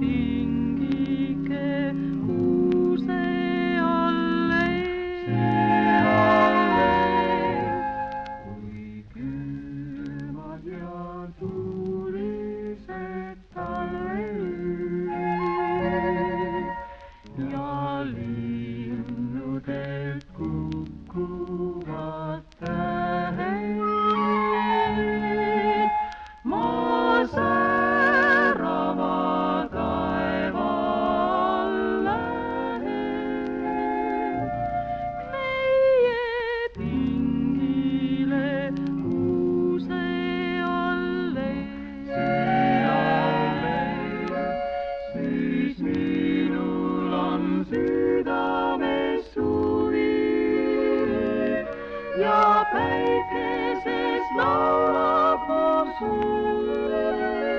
pingike kuuse allee. Kui külmad ja tuulised talveööd ja linnudelt kukkuvad tähed, ma särava taeva all lähen meie pingile kuuse allee. Siis minul on südames suvi ja päikeses laulab mu suu.